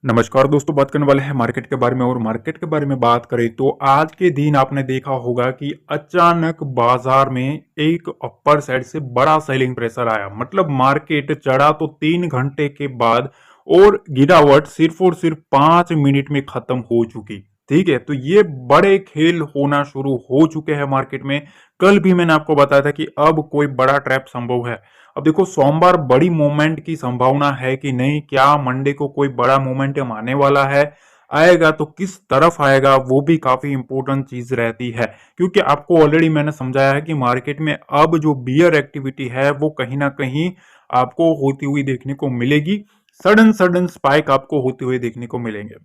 नमस्कार दोस्तों, बात करने वाले हैं मार्केट के बारे में। और मार्केट के बारे में बात करें तो आज के दिन आपने देखा होगा कि अचानक बाजार में एक अपर साइड से बड़ा सेलिंग प्रेशर आया। मतलब मार्केट चढ़ा तो 3 घंटे के बाद और गिरावट सिर्फ और सिर्फ 5 मिनट में खत्म हो चुकी। ठीक है, तो ये बड़े खेल होना शुरू हो चुके हैं मार्केट में। कल भी मैंने आपको बताया था कि अब कोई बड़ा ट्रैप संभव है। अब देखो, सोमवार बड़ी मूवमेंट की संभावना है कि नहीं, क्या मंडे को कोई बड़ा मोमेंटम आने वाला है, आएगा तो किस तरफ आएगा, वो भी काफी इंपॉर्टेंट चीज रहती है। क्योंकि आपको ऑलरेडी मैंने समझाया है कि मार्केट में अब जो बियर एक्टिविटी है वो कहीं ना कहीं आपको होती हुई देखने को मिलेगी। सडन सडन स्पाइक आपको होते हुए देखने को मिलेंगे।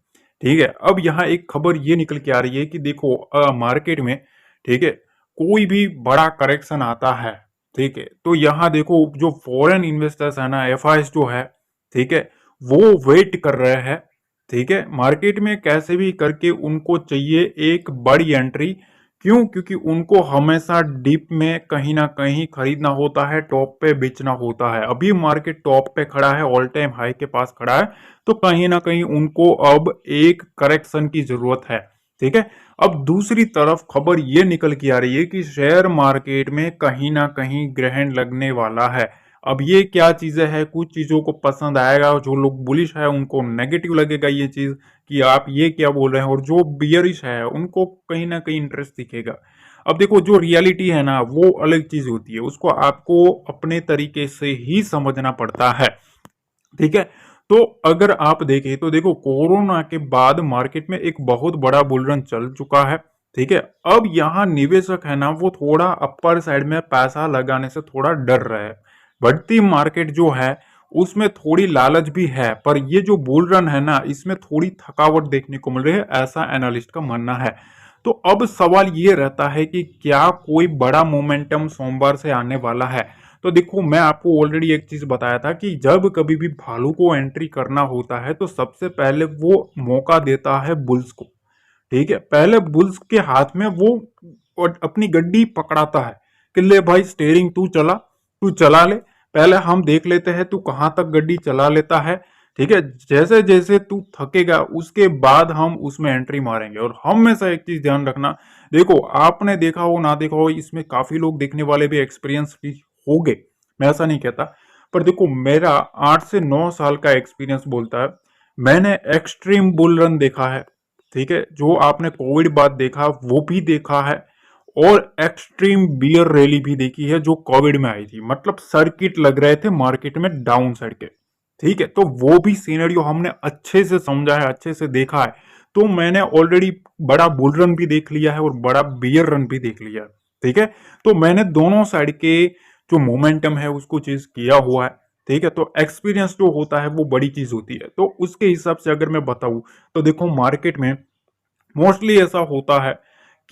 ठीक है, अब यहाँ एक खबर ये निकल के आ रही है कि देखो मार्केट में, ठीक है, कोई भी बड़ा करेक्शन आता है, ठीक है, तो यहाँ देखो जो फॉरेन इन्वेस्टर्स है ना, एफआईएस जो है, ठीक है, वो वेट कर रहे हैं। ठीक है, मार्केट में कैसे भी करके उनको चाहिए एक बड़ी एंट्री। क्यों? क्योंकि उनको हमेशा डिप में कहीं ना कहीं खरीदना होता है, टॉप पे बेचना होता है। अभी मार्केट टॉप पे खड़ा है, ऑल टाइम हाई के पास खड़ा है, तो कहीं ना कहीं उनको अब एक करेक्शन की जरूरत है। ठीक है, अब दूसरी तरफ खबर ये निकल के आ रही है कि शेयर मार्केट में कहीं ना कहीं ग्रहण लगने वाला है। अब ये क्या चीजें है, कुछ चीजों को पसंद आएगा, जो लोग बुलिश है उनको नेगेटिव लगेगा ये चीज कि आप ये क्या बोल रहे हैं, और जो बियरिश है उनको कहीं ना कहीं इंटरेस्ट दिखेगा। अब देखो, जो रियलिटी है ना वो अलग चीज होती है, उसको आपको अपने तरीके से ही समझना पड़ता है। ठीक है, तो अगर आप देखें तो देखो, कोरोना के बाद मार्केट में एक बहुत बड़ा बुलरन चल चुका है। ठीक है, अब यहाँ निवेशक है ना वो थोड़ा अपर साइड में पैसा लगाने से थोड़ा डर रहे हैं। बढ़ती मार्केट जो है उसमें थोड़ी लालच भी है, पर ये जो बुल रन है ना इसमें थोड़ी थकावट देखने को मिल रही है, ऐसा एनालिस्ट का मानना है। तो अब सवाल ये रहता है कि क्या कोई बड़ा मोमेंटम सोमवार से आने वाला है। तो देखो, मैं आपको ऑलरेडी एक चीज बताया था कि जब कभी भी भालू को एंट्री करना होता है तो सबसे पहले वो मौका देता है बुल्स को। ठीक है, पहले बुल्स के हाथ में वो और अपनी गड्डी पकड़ाता है कि ले भाई, स्टेयरिंग तू चला ले, पहले हम देख लेते हैं तू कहां तक गड्डी चला लेता है। ठीक है, जैसे जैसे तू थकेगा उसके बाद हम उसमें एंट्री मारेंगे। और हमेशा एक चीज ध्यान रखना, देखो आपने देखा हो ना देखा हो, इसमें काफी लोग देखने वाले भी एक्सपीरियंस भी हो गए, मैं ऐसा नहीं कहता, पर देखो मेरा 8 से 9 साल का एक्सपीरियंस बोलता है। मैंने एक्सट्रीम बुल रन देखा है, ठीक है, जो आपने कोविड बाद देखा वो भी देखा है, और एक्सट्रीम बियर रैली भी देखी है जो कोविड में आई थी। मतलब सर्किट लग रहे थे मार्केट में डाउन साइड के। ठीक है, तो वो भी सिनेरियो हमने अच्छे से समझा है, अच्छे से देखा है। तो मैंने ऑलरेडी बड़ा बुल रन भी देख लिया है और बड़ा बियर रन भी देख लिया है। ठीक है, तो मैंने दोनों साइड के जो मोमेंटम है उसको चीज किया हुआ है। ठीक है, तो एक्सपीरियंस जो होता है वो बड़ी चीज होती है। तो उसके हिसाब से अगर मैं बताऊं तो देखो, मार्केट में मोस्टली ऐसा होता है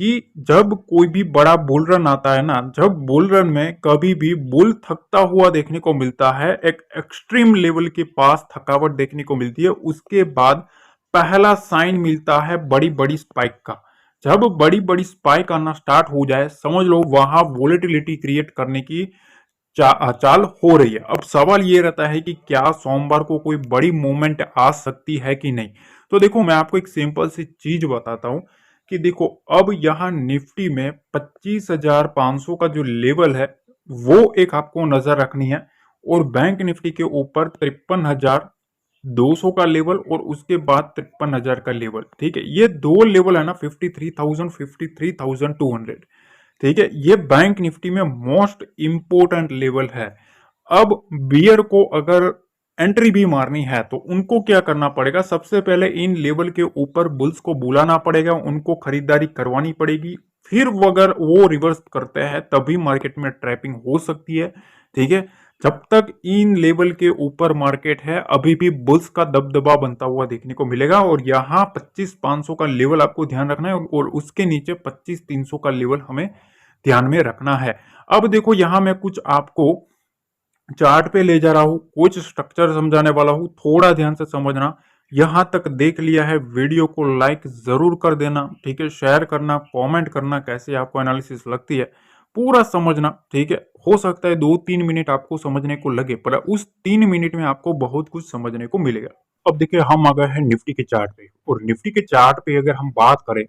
कि जब कोई भी बड़ा बुल रन आता है ना, जब बुल रन में कभी भी बुल थकता हुआ देखने को मिलता है, एक एक्सट्रीम लेवल के पास थकावट देखने को मिलती है, उसके बाद पहला साइन मिलता है बड़ी बड़ी स्पाइक का। जब बड़ी बड़ी स्पाइक आना स्टार्ट हो जाए, समझ लो वहां वोलेटिलिटी क्रिएट करने की चाल हो रही है। अब सवाल ये रहता है कि क्या सोमवार को कोई बड़ी मूवमेंट आ सकती है कि नहीं। तो देखो, मैं आपको एक सिंपल सी चीज बताता हूं कि देखो, अब यहाँ निफ्टी में 25,500 का जो लेवल है वो एक आपको नजर रखनी है, और बैंक निफ्टी के ऊपर 53,200 का लेवल, और उसके बाद 53,000 का लेवल। ठीक है, ये दो लेवल है ना, 53,000 53,200। ठीक है, ये बैंक निफ्टी में मोस्ट इंपोर्टेंट लेवल है। अब बियर को अगर एंट्री भी मारनी है तो उनको क्या करना पड़ेगा, सबसे पहले इन लेवल के ऊपर बुल्स को बुलाना पड़ेगा, उनको खरीदारी करवानी पड़ेगी। फिर वो अगर वो रिवर्स करते हैं तभी मार्केट में ट्रैपिंग हो सकती है। ठीक है, जब तक इन लेवल के ऊपर मार्केट है अभी भी बुल्स का दबदबा बनता हुआ देखने को मिलेगा। और यहाँ 25,500 का लेवल आपको ध्यान रखना है, और उसके नीचे 25,300 का लेवल हमें ध्यान में रखना है। अब देखो, यहां मैं कुछ आपको चार्ट पे ले जा रहा हूं, कुछ स्ट्रक्चर समझाने वाला हूं, थोड़ा ध्यान से समझना। यहां तक देख लिया है, वीडियो को लाइक जरूर कर देना। ठीक है, शेयर करना, कमेंट करना कैसे आपको एनालिसिस लगती है, पूरा समझना। ठीक है, हो सकता है 2-3 मिनट आपको समझने को लगे, पर उस 3 मिनट में आपको बहुत कुछ समझने को मिलेगा। अब देखिए हम आ गए हैं निफ्टी के चार्ट पे, और निफ्टी के चार्ट पे अगर हम बात करें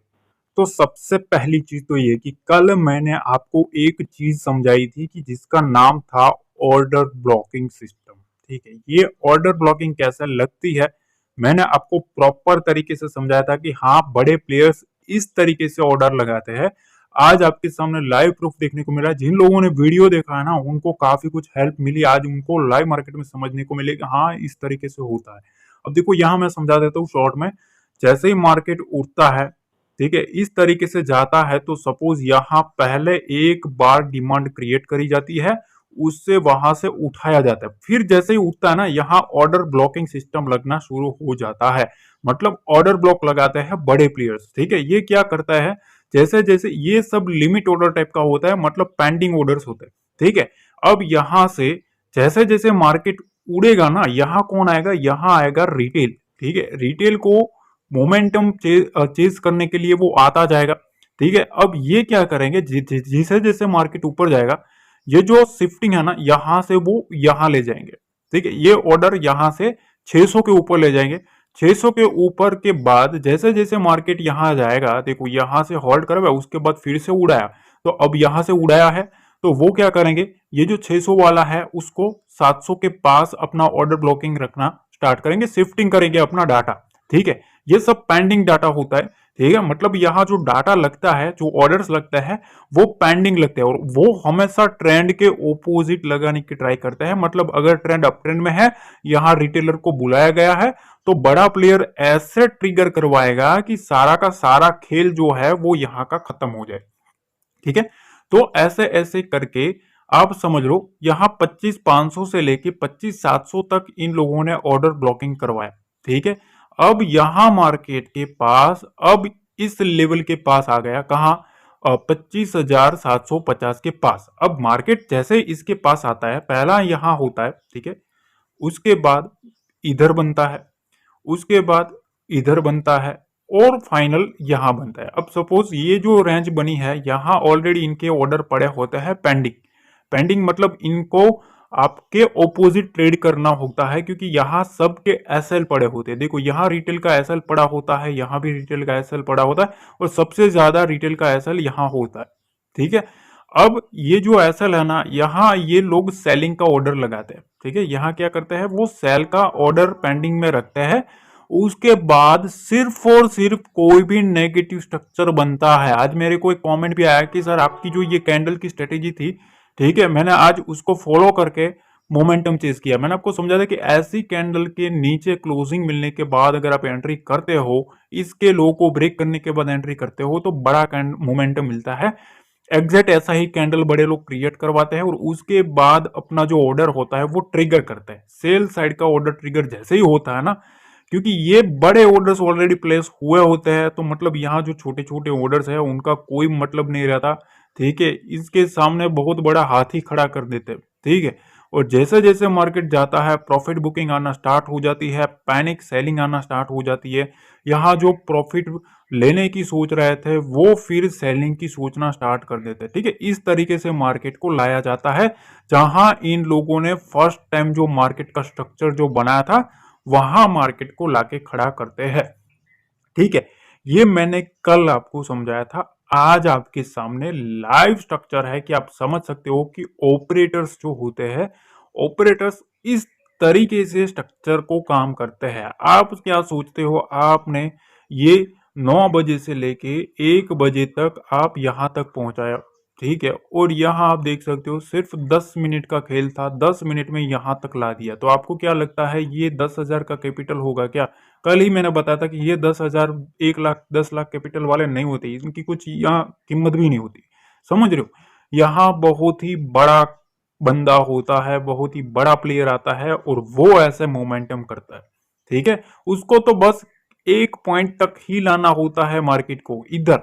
तो सबसे पहली चीज तो ये कि कल मैंने आपको एक चीज समझाई थी कि जिसका नाम था ऑर्डर ब्लॉकिंग सिस्टम। ठीक है, ये ऑर्डर ब्लॉकिंग कैसे लगती है मैंने आपको प्रॉपर तरीके से समझाया था कि हाँ, बड़े प्लेयर्स इस तरीके से ऑर्डर लगाते हैं। आज आपके सामने लाइव प्रूफ देखने को मिला। जिन लोगों ने वीडियो देखा है ना, उनको काफी कुछ हेल्प मिली, आज उनको लाइव मार्केट में समझने को मिले कि हाँ, इस तरीके से होता है। अब देखो यहाँ मैं समझा देता हूँ शॉर्ट में। जैसे ही मार्केट उठता है, ठीक है, इस तरीके से जाता है, तो सपोज यहाँ पहले एक बार डिमांड क्रिएट करी जाती है, उससे वहां से उठाया जाता है, फिर जैसे ही उठता है ना, यहाँ ऑर्डर ब्लॉकिंग सिस्टम लगना शुरू हो जाता है। मतलब ऑर्डर ब्लॉक लगाते हैं बड़े प्लेयर्स। ठीक है, ये क्या करता है, जैसे जैसे ये सब लिमिट ऑर्डर टाइप का होता है, मतलब पेंडिंग ऑर्डर्स होते हैं। ठीक है, अब यहां से जैसे जैसे मार्केट उड़ेगा ना, यहाँ कौन आएगा, यहाँ आएगा रिटेल। ठीक है, रिटेल को मोमेंटम चेज करने के लिए वो आता जाएगा। ठीक है, अब ये क्या करेंगे, जैसे जैसे मार्केट ऊपर जाएगा, ये जो शिफ्टिंग है ना, यहां से वो यहां ले जाएंगे। ठीक है, ये ऑर्डर यहां से 600 के ऊपर ले जाएंगे। 600 के ऊपर के बाद जैसे जैसे मार्केट यहां जाएगा, देखो यहां से होल्ड करेगा, उसके बाद फिर से उड़ाया, तो अब यहां से उड़ाया है, तो वो क्या करेंगे, ये जो 600 वाला है उसको 700 के पास अपना ऑर्डर ब्लॉकिंग रखना स्टार्ट करेंगे, शिफ्टिंग करेंगे अपना डाटा। ठीक है, ये सब पेंडिंग डाटा होता है। ठीक है, मतलब यहाँ जो डाटा लगता है, जो ऑर्डर्स लगता है, वो पेंडिंग लगते हैं, और वो हमेशा ट्रेंड के ओपोजिट लगाने की ट्राई करते हैं। मतलब अगर ट्रेंड अप ट्रेंड में है, यहाँ रिटेलर को बुलाया गया है, तो बड़ा प्लेयर ऐसे ट्रिगर करवाएगा कि सारा का सारा खेल जो है वो यहाँ का खत्म हो जाए। ठीक है, तो ऐसे ऐसे करके आप समझ लो, यहाँ 25,500 से लेके 25,700 तक इन लोगों ने ऑर्डर ब्लॉकिंग करवाया। ठीक है, अब यहां मार्केट के पास, अब इस लेवल के पास आ गया, कहां, 25,750 के पास। अब मार्केट जैसे इसके पास आता है, पहला यहां होता है। ठीक है, उसके बाद इधर बनता है, उसके बाद इधर बनता है, और फाइनल यहां बनता है। अब सपोज ये जो रेंज बनी है, यहां ऑलरेडी इनके ऑर्डर पड़े होते हैं पेंडिंग। पेंडिंग मतलब इनको आपके ओपोजिट ट्रेड करना होता है, क्योंकि यहाँ सबके एसएल पड़े होते हैं। देखो यहाँ रिटेल का एसएल पड़ा होता है, यहाँ भी रिटेल का एसएल पड़ा होता है, और सबसे ज्यादा रिटेल का एसएल यहाँ होता है। ठीक है, अब ये जो एसएल है ना, यहाँ ये लोग सेलिंग का ऑर्डर लगाते हैं। ठीक है, यहाँ क्या करते हैं, वो सेल का ऑर्डर पेंडिंग में रखते हैं। उसके बाद सिर्फ और सिर्फ कोई भी नेगेटिव स्ट्रक्चर बनता है। आज मेरे को एक कमेंट भी आया कि सर आपकी जो ये कैंडल की स्ट्रेटेजी थी, ठीक है, मैंने आज उसको फॉलो करके मोमेंटम चेज किया। मैंने आपको समझा था कि ऐसी कैंडल के नीचे क्लोजिंग मिलने के बाद अगर आप एंट्री करते हो, इसके लो को ब्रेक करने के बाद एंट्री करते हो, तो बड़ा मोमेंटम मिलता है। एग्जैक्ट ऐसा ही कैंडल बड़े लोग क्रिएट करवाते हैं, और उसके बाद अपना जो ऑर्डर होता है वो ट्रिगर करते हैं। सेल साइड का ऑर्डर ट्रिगर जैसे ही होता है ना, क्योंकि ये बड़े ऑर्डर्स ऑलरेडी प्लेस हुए होते हैं, तो मतलब यहाँ जो छोटे छोटे ऑर्डर्स है उनका कोई मतलब नहीं रहता। ठीक है, इसके सामने बहुत बड़ा हाथी खड़ा कर देते हैं। ठीक है, और जैसे जैसे मार्केट जाता है, प्रॉफिट बुकिंग आना स्टार्ट हो जाती है, पैनिक सेलिंग आना स्टार्ट हो जाती है। यहाँ जो प्रॉफिट लेने की सोच रहे थे, वो फिर सेलिंग की सोचना स्टार्ट कर देते हैं। ठीक है, इस तरीके से मार्केट को लाया जाता है। जहां इन लोगों ने फर्स्ट टाइम जो मार्केट का स्ट्रक्चर जो बनाया था, वहां मार्केट को लाके खड़ा करते हैं। ठीक है, ये मैंने कल आपको समझाया था। आज आपके सामने लाइव स्ट्रक्चर है कि आप समझ सकते हो कि ऑपरेटर्स जो होते हैं, ऑपरेटर्स इस तरीके से स्ट्रक्चर को काम करते हैं। आप क्या सोचते हो, आपने ये 9 बजे से लेके 1 बजे तक आप यहां तक पहुंचाया। ठीक है, और यहां आप देख सकते हो सिर्फ 10 मिनट का खेल था, 10 मिनट में यहां तक ला दिया। तो आपको क्या लगता है, ये 10,000 का कैपिटल होगा क्या? कल ही मैंने बताया था कि ये 10,000, 1 लाख, 10 लाख कैपिटल वाले नहीं होते, इनकी कुछ यहाँ कीमत भी नहीं होती। समझ रहे हो, यहाँ बहुत ही बड़ा बंदा होता है, बहुत ही बड़ा प्लेयर आता है, और वो ऐसे मोमेंटम करता है। ठीक है, उसको तो बस एक पॉइंट तक ही लाना होता है मार्केट को इधर,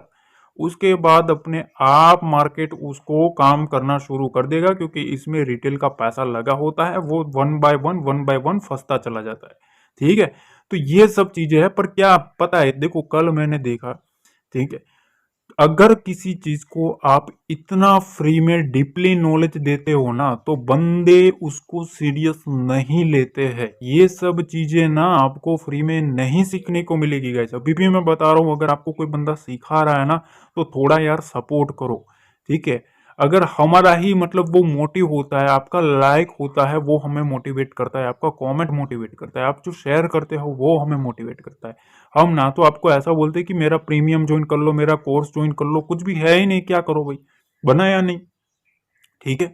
उसके बाद अपने आप मार्केट उसको काम करना शुरू कर देगा, क्योंकि इसमें रिटेल का पैसा लगा होता है, वो वन बाय वन फंसता चला जाता है। ठीक है, तो ये सब चीजें हैं। पर क्या पता है, देखो कल मैंने देखा, ठीक है, अगर किसी चीज को आप इतना फ्री में डीपली नॉलेज देते हो ना, तो बंदे उसको सीरियस नहीं लेते हैं। ये सब चीजें ना आपको फ्री में नहीं सीखने को मिलेगी गाइस। अभी भी मैं बता रहा हूँ, अगर आपको कोई बंदा सिखा रहा है ना, तो थोड़ा यार सपोर्ट करो, ठीक है। अगर हमारा ही मतलब वो मोटिव होता है, आपका लाइक होता है, वो हमें मोटिवेट करता है, आपका कमेंट मोटिवेट करता है, आप जो शेयर करते हो वो हमें मोटिवेट करता है। हम ना तो आपको ऐसा बोलते कि मेरा प्रीमियम ज्वाइन कर लो, मेरा कोर्स ज्वाइन कर लो, कुछ भी है ही नहीं, क्या करो भाई, बना या नहीं, ठीक है।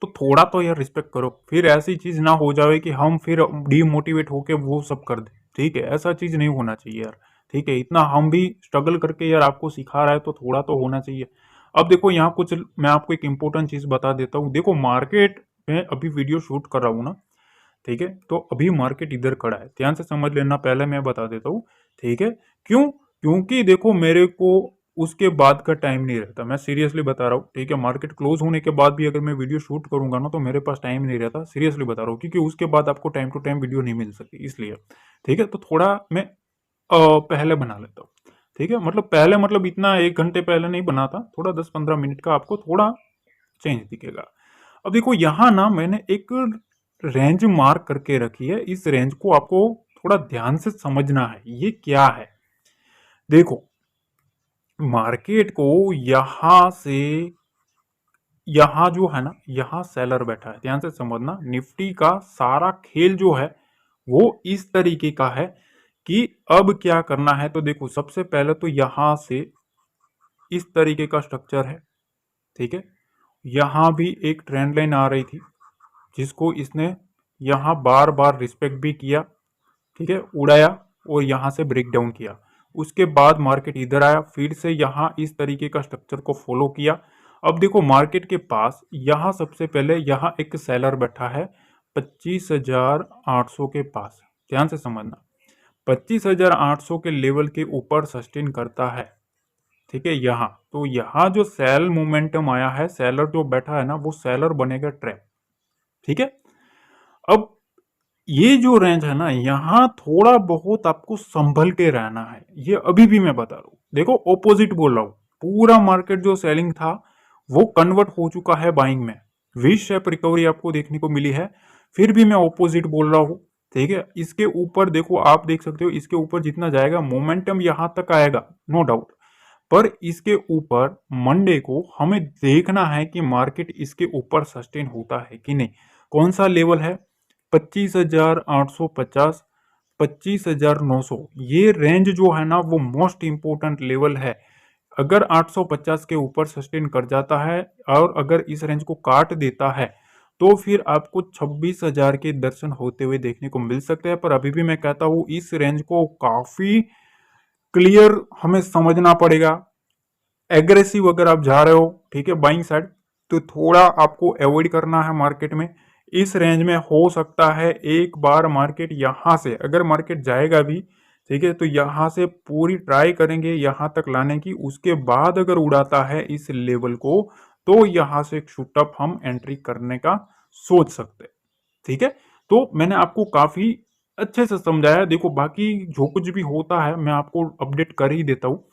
तो थोड़ा तो यार रिस्पेक्ट करो, फिर ऐसी चीज ना हो जाए कि हम फिर डीमोटिवेट होके वो सब कर दे, ठीक है। ऐसा चीज नहीं होना चाहिए यार, ठीक है। इतना हम भी स्ट्रगल करके यार आपको सिखा रहा है, तो थोड़ा तो होना चाहिए। अब देखो यहाँ कुछ मैं आपको एक इंपॉर्टेंट चीज बता देता हूँ। देखो मार्केट में अभी वीडियो शूट कर रहा हूँ ना, ठीक है, तो अभी मार्केट इधर खड़ा है, ध्यान से समझ लेना, पहले मैं बता देता हूँ, ठीक है। क्यों? क्योंकि देखो मेरे को उसके बाद का टाइम नहीं रहता, मैं सीरियसली बता रहा हूँ, ठीक है। मार्केट क्लोज होने के बाद भी अगर मैं वीडियो शूट करूंगा ना, तो मेरे पास टाइम नहीं रहता, सीरियसली बता रहा हूँ, क्योंकि उसके बाद आपको टाइम टू टाइम वीडियो नहीं मिल सकती, इसलिए, ठीक है। तो थोड़ा मैं पहले बना लेता हूँ, ठीक है। मतलब पहले मतलब इतना 1 घंटे पहले नहीं बनाता, थोड़ा 10-15 मिनट का आपको थोड़ा चेंज दिखेगा। अब देखो यहाँ ना मैंने एक रेंज मार्क करके रखी है, इस रेंज को आपको थोड़ा ध्यान से समझना है, ये क्या है। देखो मार्केट को यहां से, यहां जो है ना, यहां सेलर बैठा है, ध्यान से समझना, निफ्टी का सारा खेल जो है वो इस तरीके का है कि अब क्या करना है। तो देखो सबसे पहले तो यहां से इस तरीके का स्ट्रक्चर है, ठीक है। यहां भी एक ट्रेंड लाइन आ रही थी, जिसको इसने यहां बार बार रिस्पेक्ट भी किया, ठीक है, उड़ाया और यहां से ब्रेक डाउन किया। उसके बाद मार्केट इधर आया, फिर से यहां इस तरीके का स्ट्रक्चर को फॉलो किया। अब देखो मार्केट के पास यहां सबसे पहले यहां एक सेलर बैठा है 25,800 के पास, ध्यान से समझना, 25,800 के लेवल के ऊपर सस्टेन करता है, ठीक है। यहाँ तो यहाँ जो सेल मोमेंटम आया है, सेलर जो बैठा है ना, वो सेलर बनेगा ट्रैप, ठीक है। अब ये जो रेंज है ना, यहां थोड़ा बहुत आपको संभल के रहना है, ये अभी भी मैं बता रहा हूं। देखो ऑपोजिट बोल रहा हूं, पूरा मार्केट जो सेलिंग था वो कन्वर्ट हो चुका है बाइंग में, वी शेप रिकवरी आपको देखने को मिली है, फिर भी मैं ऑपोजिट बोल रहा हूं, ठीक है। इसके ऊपर देखो, आप देख सकते हो, इसके ऊपर जितना जाएगा मोमेंटम यहां तक आएगा, नो डाउट। पर इसके ऊपर मंडे को हमें देखना है कि मार्केट इसके ऊपर सस्टेन होता है कि नहीं। कौन सा लेवल है? 25,850, 25,900, ये रेंज जो है ना वो मोस्ट इंपोर्टेंट लेवल है। अगर 850 के ऊपर सस्टेन कर जाता है और अगर इस रेंज को काट देता है, तो फिर आपको 26,000 के दर्शन होते हुए देखने को मिल सकते हैं। पर अभी भी मैं कहता हूं इस रेंज को काफी क्लियर हमें समझना पड़ेगा। एग्रेसिव अगर आप जा रहे हो, ठीक है, बाइंग साइड, तो थोड़ा आपको अवॉइड करना है मार्केट में। इस रेंज में हो सकता है एक बार मार्केट यहां से, अगर मार्केट जाएगा भी, ठीक है, तो यहां से पूरी ट्राई करेंगे यहां तक लाने की। उसके बाद अगर उड़ाता है इस लेवल को, तो यहां से एक शूटअप हम एंट्री करने का सोच सकते हैं, ठीक है। तो मैंने आपको काफी अच्छे से समझाया। देखो बाकी जो कुछ भी होता है मैं आपको अपडेट कर ही देता हूँ।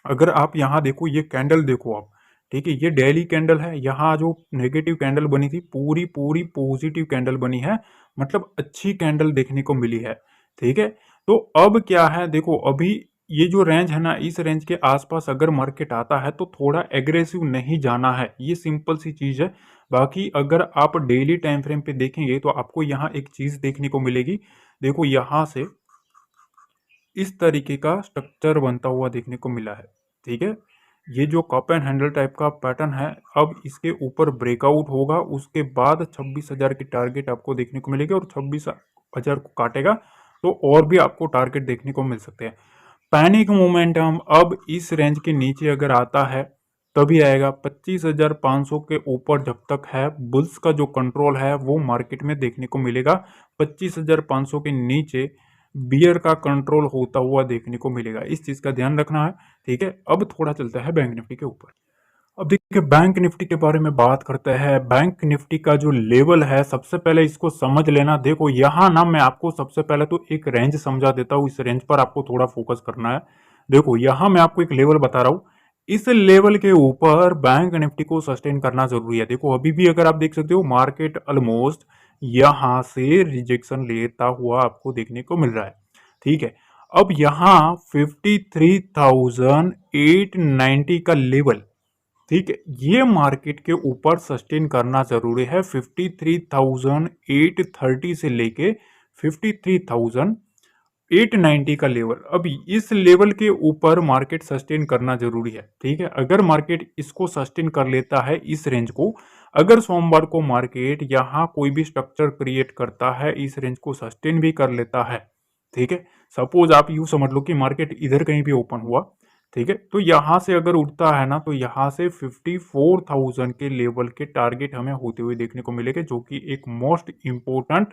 अगर आप यहाँ देखो, ये कैंडल देखो आप, ठीक है, ये डेली कैंडल है, यहाँ जो नेगेटिव कैंडल बनी थी पूरी पूरी पॉजिटिव कैंडल बनी है, मतलब अच्छी कैंडल देखने को मिली है, ठीक है। तो अब क्या है, देखो अभी ये जो रेंज है ना, इस रेंज के आसपास अगर मार्केट आता है तो थोड़ा एग्रेसिव नहीं जाना है, ये सिंपल सी चीज है। बाकी अगर आप डेली टाइम फ्रेम पे देखेंगे तो आपको यहाँ एक चीज देखने को मिलेगी। देखो यहाँ से इस तरीके का स्ट्रक्चर बनता हुआ देखने को मिला है, ठीक है। ये जो कप एंड हैंडल टाइप का पैटर्न है, अब इसके ऊपर ब्रेकआउट होगा, उसके बाद 26,000 की टारगेट आपको देखने को मिलेगी, और 26,000 को काटेगा तो और भी आपको टारगेट देखने को मिल सकते हैं। पैनिक मोमेंटम अब इस रेंज के नीचे अगर आता है तभी आएगा। 25,500 के ऊपर जब तक है, बुल्स का जो कंट्रोल है वो मार्केट में देखने को मिलेगा। 25,500 के नीचे बियर का कंट्रोल होता हुआ देखने को मिलेगा, इस चीज का ध्यान रखना है, ठीक है। अब थोड़ा चलता है बैंक निफ्टी के ऊपर। अब देखिए बैंक निफ्टी के बारे में बात करते हैं। बैंक निफ्टी का जो लेवल है, सबसे पहले इसको समझ लेना। देखो यहाँ ना मैं आपको सबसे पहले तो एक रेंज समझा देता हूँ, इस रेंज पर आपको थोड़ा फोकस करना है। देखो यहाँ मैं आपको एक लेवल बता रहा हूँ, इस लेवल के ऊपर बैंक निफ्टी को सस्टेन करना जरूरी है। देखो अभी भी अगर आप देख सकते हो मार्केट ऑलमोस्ट यहां से रिजेक्शन लेता हुआ आपको देखने को मिल रहा है। ठीक है, अब यहां 53,890 का लेवल, ठीक है, ये मार्केट के ऊपर सस्टेन करना जरूरी है। 53,830 से लेके 53,890 का लेवल, अब इस लेवल के ऊपर मार्केट सस्टेन करना जरूरी है। ठीक है, अगर मार्केट इसको सस्टेन कर लेता है इस रेंज को, अगर सोमवार को मार्केट यहां कोई भी स्ट्रक्चर क्रिएट करता है, इस रेंज को सस्टेन भी कर लेता है, ठीक है, सपोज आप यूं समझ लो कि मार्केट इधर कहीं भी ओपन हुआ, ठीक है, तो यहां से अगर उठता है ना, तो यहां से 54,000 के लेवल के टारगेट हमें होते हुए देखने को मिलेंगे, जो कि एक मोस्ट इंपोर्टेंट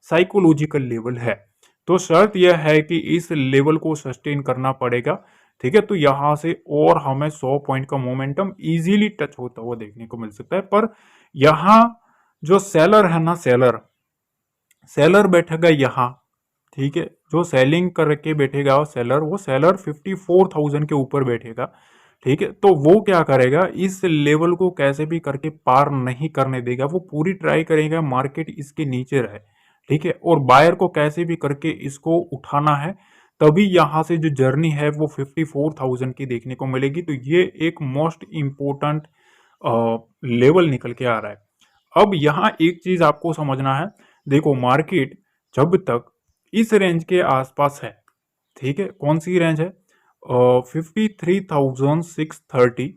साइकोलॉजिकल लेवल है। तो शर्त यह है कि इस लेवल को सस्टेन करना पड़ेगा। ठीक है, तो यहां से और हमें 100 पॉइंट का मोमेंटम इजीली टच होता हुआ देखने को मिल सकता है। पर यहां जो सेलर है ना, सेलर बैठेगा यहां, ठीक है, जो सेलिंग करके बैठेगा वो सेलर 54,000 के ऊपर बैठेगा। ठीक है, तो वो क्या करेगा, इस लेवल को कैसे भी करके पार नहीं करने देगा, वो पूरी ट्राई करेगा मार्केट इसके नीचे रहे। ठीक है, और बायर को कैसे भी करके इसको उठाना है, तभी यहां से जो जर्नी है वो 54,000 की देखने को मिलेगी। तो ये एक मोस्ट इंपोर्टेंट लेवल निकल के आ रहा है। अब यहां एक चीज आपको समझना है, देखो मार्केट जब तक इस रेंज के आसपास है, ठीक है, कौन सी रेंज है, 53,630,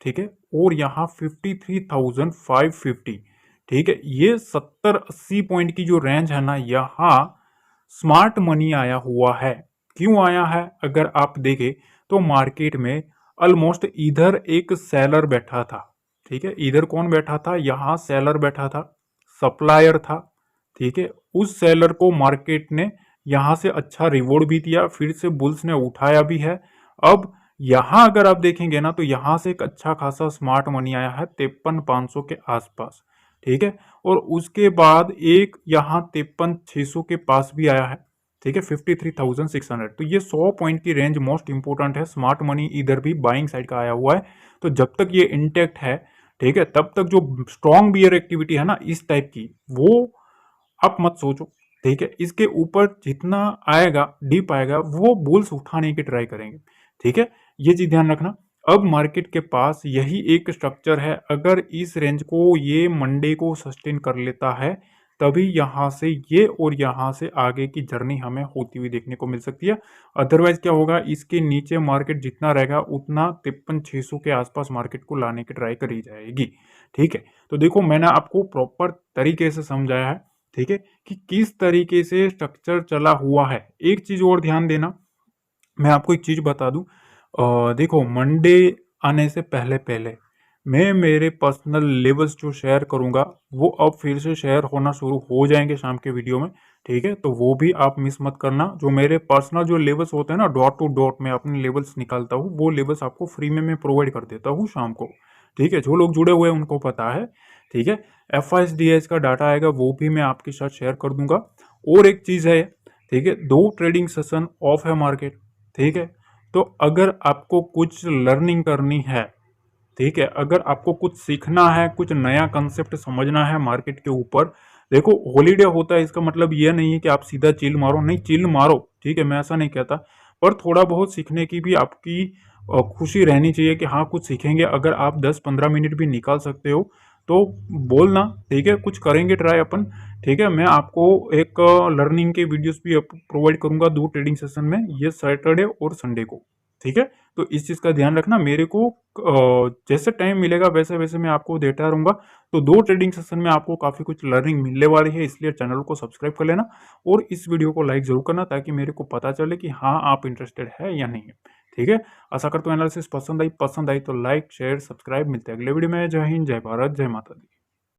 ठीक है, और यहाँ 53,550, ठीक है, ये 70-80 पॉइंट की जो रेंज है ना, यहाँ स्मार्ट मनी आया हुआ है। क्यों आया है, अगर आप देखें तो मार्केट में ऑलमोस्ट इधर एक सेलर बैठा था। ठीक है, इधर कौन बैठा था, यहाँ सेलर बैठा था, सप्लायर था। ठीक है, उस सेलर को मार्केट ने यहां से अच्छा रिवॉर्ड भी दिया, फिर से बुल्स ने उठाया भी है। अब यहां अगर आप देखेंगे ना, तो यहां से एक अच्छा खासा स्मार्ट मनी आया है 53,500 के आसपास। ठीक है, और उसके बाद एक यहां 53,600 के पास भी आया है। ठीक है, 53,600। तो ये 100 पॉइंट की रेंज मोस्ट इंपोर्टेंट है। स्मार्ट मनी इधर भी बाइंग साइड का आया हुआ है, तो जब तक ये इंटेक्ट है, ठीक है, तब तक जो स्ट्रॉन्ग बियर एक्टिविटी है ना इस टाइप की, वो आप मत सोचो। ठीक है, इसके ऊपर जितना आएगा, डीप आएगा, वो बुल्स उठाने की ट्राई करेंगे। ठीक है, ये चीज ध्यान रखना। अब मार्केट के पास यही एक स्ट्रक्चर है, अगर इस रेंज को ये मंडे को सस्टेन कर लेता है, तभी यहां से ये और यहां से आगे की जर्नी हमें होती हुई देखने को मिल सकती है। अदरवाइज क्या होगा, इसके नीचे मार्केट जितना रहेगा उतना 53,600 के आसपास मार्केट को लाने की ट्राई करी जाएगी। ठीक है, तो देखो मैंने आपको प्रॉपर तरीके से समझाया है, ठीक है, कि किस तरीके से स्ट्रक्चर चला हुआ है। एक चीज और ध्यान देना, मैं आपको एक चीज बता दूं, देखो मंडे आने से पहले पहले मैं मेरे पर्सनल लेवल्स जो शेयर करूंगा, वो अब फिर से शेयर होना शुरू हो जाएंगे शाम के वीडियो में। ठीक है, तो वो भी आप मिस मत करना। जो मेरे पर्सनल जो लेवल्स होते हैं ना, डॉट टू डॉट में अपने लेवल्स निकालता हूँ, वो लेवल्स आपको फ्री में मैं प्रोवाइड कर देता हूँ शाम को। ठीक है, जो लोग जुड़े हुए हैं उनको पता है। ठीक है, FISDS का डाटा आएगा, वो भी मैं आपके साथ शेयर कर दूंगा। और एक चीज है, ठीक है, 2 ट्रेडिंग सेशन ऑफ है मार्केट। ठीक है, तो अगर आपको कुछ लर्निंग करनी है, ठीक है, अगर आपको कुछ सीखना है, कुछ नया कंसेप्ट समझना है मार्केट के ऊपर, देखो हॉलीडे होता है, इसका मतलब यह नहीं है कि आप सीधा चिल मारो, नहीं चिल मारो, ठीक है, मैं ऐसा नहीं कहता, पर थोड़ा बहुत सीखने की भी आपकी खुशी रहनी चाहिए कि हाँ कुछ सीखेंगे। अगर आप 10-15 मिनट भी निकाल सकते हो तो बोलना, ठीक है, कुछ करेंगे ट्राई अपन। ठीक है, मैं आपको एक लर्निंग के वीडियोस भी प्रोवाइड करूंगा 2 ट्रेडिंग सेशन में, ये सैटरडे और संडे को। ठीक है, तो इस चीज का ध्यान रखना, मेरे को जैसे टाइम मिलेगा वैसे वैसे मैं आपको देता रहूंगा। तो 2 ट्रेडिंग सेशन में आपको काफी कुछ लर्निंग मिलने वाली है, इसलिए चैनल को सब्सक्राइब कर लेना और इस वीडियो को लाइक जरूर करना, ताकि मेरे को पता चले कि हाँ आप इंटरेस्टेड है या नहीं है। ठीक है, आशा करता हूँ एनालिसिस पसंद आई तो लाइक शेयर सब्सक्राइब, मिलते हैं अगले वीडियो में। जय हिंद, जय भारत, जय माता दी।